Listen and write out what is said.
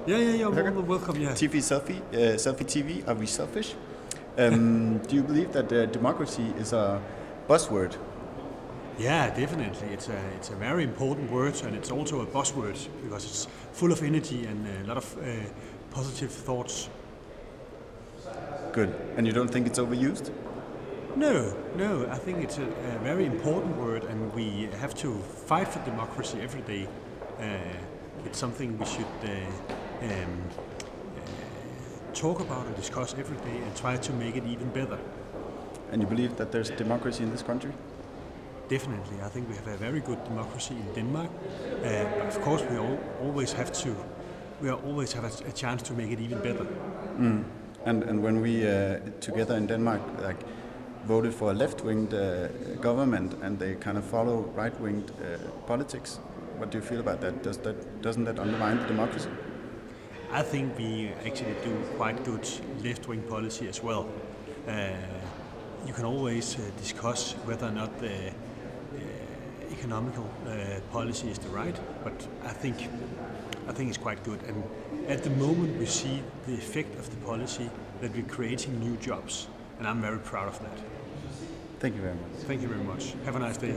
Yeah. Okay. Welcome. Yeah. TV selfie TV. Are we selfish? Do you believe that democracy is a buzzword? Yeah, definitely. It's a very important word, and it's also a buzzword because it's full of energy and a lot of positive thoughts. Good. And you don't think it's overused? No. I think it's a very important word, and we have to fight for democracy every day. It's something we should um, talk about and discuss every day, and try to make it even better. And you believe that there's democracy in this country? Definitely, I think we have a very good democracy in Denmark, but of course always have to. We always have a chance to make it even better. And when we together in Denmark voted for a left-winged government and they kind of follow right-winged politics, what do you feel about that? Doesn't that undermine the democracy? I think we actually do quite good left-wing policy as well. You can always discuss whether or not the economical policy is the right, but I think it's quite good. And at the moment, we see the effect of the policy that we're creating new jobs, and I'm very proud of that. Thank you very much. Thank you very much. Have a nice day.